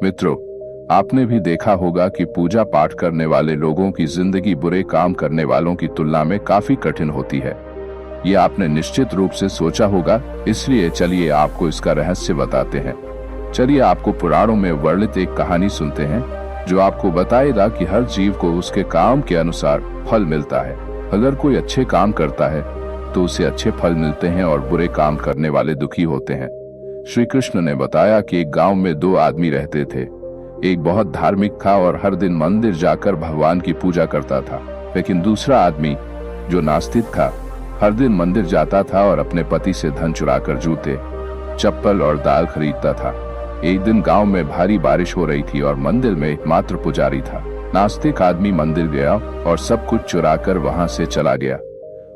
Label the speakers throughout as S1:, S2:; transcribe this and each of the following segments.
S1: मित्रों, आपने भी देखा होगा कि पूजा पाठ करने वाले लोगों की जिंदगी बुरे काम करने वालों की तुलना में काफी कठिन होती है। ये आपने निश्चित रूप से सोचा होगा, इसलिए चलिए आपको इसका रहस्य बताते हैं। चलिए आपको पुराणों में वर्णित एक कहानी सुनते हैं जो आपको बताएगा कि हर जीव को उसके काम के अनुसार फल मिलता है। अगर कोई अच्छे काम करता है तो उसे अच्छे फल मिलते हैं और बुरे काम करने वाले दुखी होते हैं। श्री कृष्ण ने बताया कि एक गांव में दो आदमी रहते थे। एक बहुत धार्मिक था और हर दिन मंदिर जाकर भगवान की पूजा करता था, लेकिन दूसरा आदमी जो नास्तिक था हर दिन मंदिर जाता था और अपने पति से धन चुराकर जूते, चप्पल और दाल खरीदता था। एक दिन गांव में भारी बारिश हो रही थी और मंदिर में एकमात्र पुजारी था। नास्तिक आदमी मंदिर गया और सब कुछ चुराकर वहां से चला गया।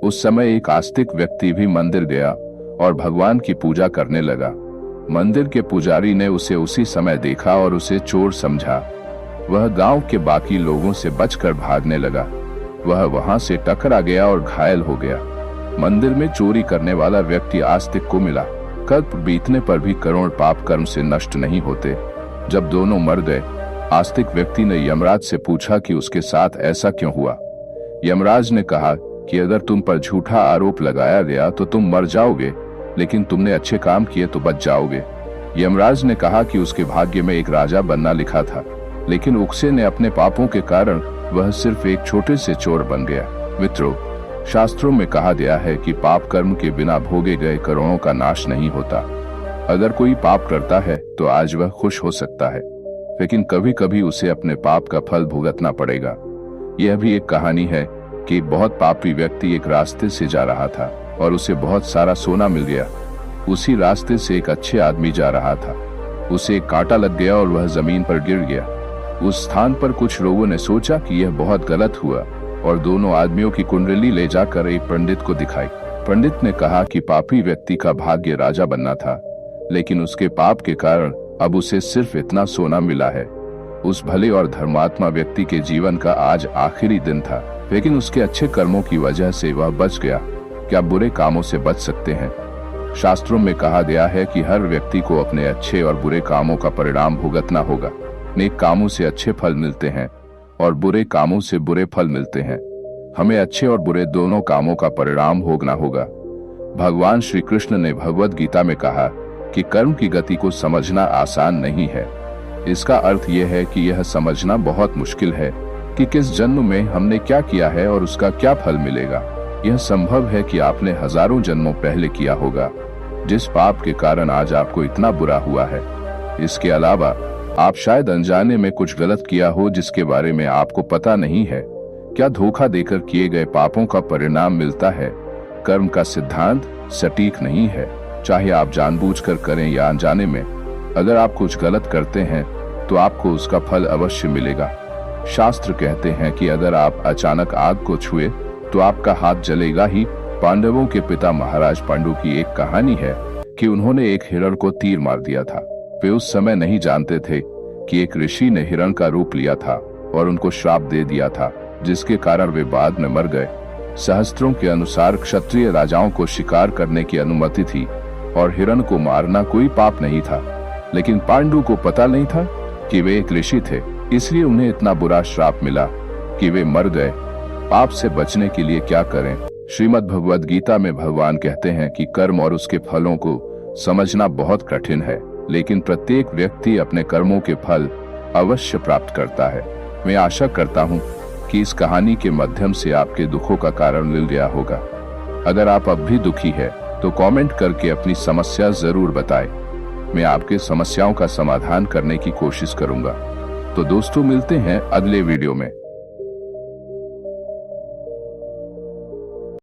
S1: उस समय एक आस्तिक व्यक्ति भी मंदिर गया और भगवान की पूजा करने लगा। मंदिर के पुजारी ने उसे उसी समय देखा और उसे चोर समझा। वह गांव के बाकी लोगों से बचकर भागने लगा। वह वहां से टकरा गया और घायल हो गया। मंदिर में चोरी करने वाला व्यक्ति आस्तिक को मिला। कल्प बीतने पर भी करोड़ पाप कर्म से नष्ट नहीं होते। जब दोनों मर गए, आस्तिक व्यक्ति ने यमराज से पूछा कि उसके साथ ऐसा क्यों हुआ। यमराज ने कहा कि अगर तुम पर झूठा आरोप लगाया गया तो तुम मर जाओगे, लेकिन तुमने अच्छे काम किए तो बच जाओगे। यमराज ने कहा कि उसके भाग्य में एक राजा बनना लिखा था, लेकिन उकसे ने अपने पापों के कारण वह सिर्फ एक छोटे से चोर बन गया। मित्रों, शास्त्रों में कहा गया है कि पाप कर्म के बिना भोगे गए करोड़ों का नाश नहीं होता। अगर कोई पाप करता है तो आज वह खुश हो सकता है, लेकिन कभी कभी उसे अपने पाप का फल भुगतना पड़ेगा। यह भी एक कहानी है कि एक बहुत पापी व्यक्ति एक रास्ते से जा रहा था और उसे बहुत सारा सोना मिल गया। उसी रास्ते से एक अच्छे आदमी जा रहा था। उसे एक कांटा लग गया और वह जमीन पर गिर गया। उस स्थान पर कुछ लोगों ने सोचा कि यह बहुत गलत हुआ और दोनों आदमियों की कुंडली ले जाकर एक पंडित को दिखाई। पंडित ने कहा कि पापी व्यक्ति का भाग्य राजा बनना था, लेकिन उसके पाप के कारण अब उसे सिर्फ इतना सोना मिला है। उस भले और धर्मात्मा व्यक्ति के जीवन का आज आखिरी दिन था, लेकिन उसके अच्छे कर्मों की वजह से वह बच गया। क्या बुरे कामों से बच सकते हैं? शास्त्रों में कहा गया है कि हर व्यक्ति को अपने अच्छे और बुरे कामों का परिणाम भुगतना होगा। नेक कामों से अच्छे फल मिलते हैं और बुरे कामों से बुरे फल मिलते हैं। हमें अच्छे और बुरे दोनों कामों का परिणाम भोगना होगा। भगवान श्री कृष्ण ने भगवद गीता में कहा कि कर्म की गति को समझना आसान नहीं है। इसका अर्थ यह है कि यह समझना बहुत मुश्किल है कि किस जन्म में हमने क्या किया है और उसका क्या फल मिलेगा। यह संभव है कि आपने हजारों जन्मों पहले किया होगा, जिस पाप के कारण आज आपको इतना बुरा हुआ है। इसके अलावा आप शायद अनजाने में कुछ गलत किया हो जिसके बारे में आपको पता नहीं है। क्या धोखा देकर किए गए पापों का परिणाम मिलता है? कर्म का सिद्धांत सटीक नहीं है, चाहे आप जानबूझकर करें या अनजाने में। अगर आप कुछ गलत करते हैं तो आपको उसका फल अवश्य मिलेगा। शास्त्र कहते हैं कि अगर आप अचानक आग को छुए तो आपका हाथ जलेगा ही। पांडवों के पिता महाराज पांडु की एक कहानी है कि उन्होंने एक हिरण को तीर मार दिया था। वे उस समय नहीं जानते थे कि एक ऋषि ने हिरण का रूप लिया था और उनको श्राप दे दिया था, जिसके कारण वे बाद में मर गए। शास्त्रों के अनुसार क्षत्रिय राजाओं को शिकार करने की अनुमति थी और हिरण को मारना कोई पाप नहीं था, लेकिन पांडु को पता नहीं था कि वे एक ऋषि थे, इसलिए उन्हें इतना बुरा श्राप मिला कि वे मर गए। पाप से बचने के लिए क्या करें? श्रीमद् भगवद गीता में भगवान कहते हैं कि कर्म और उसके फलों को समझना बहुत कठिन है, लेकिन प्रत्येक व्यक्ति अपने कर्मों के फल अवश्य प्राप्त करता है। मैं आशा करता हूँ कि इस कहानी के माध्यम से आपके दुखों का कारण मिल गया होगा। अगर आप अब भी दुखी है तो कमेंट करके अपनी समस्या जरूर बताएं। मैं आपके समस्याओं का समाधान करने की कोशिश करूंगा। तो दोस्तों, मिलते हैं अगले वीडियो में।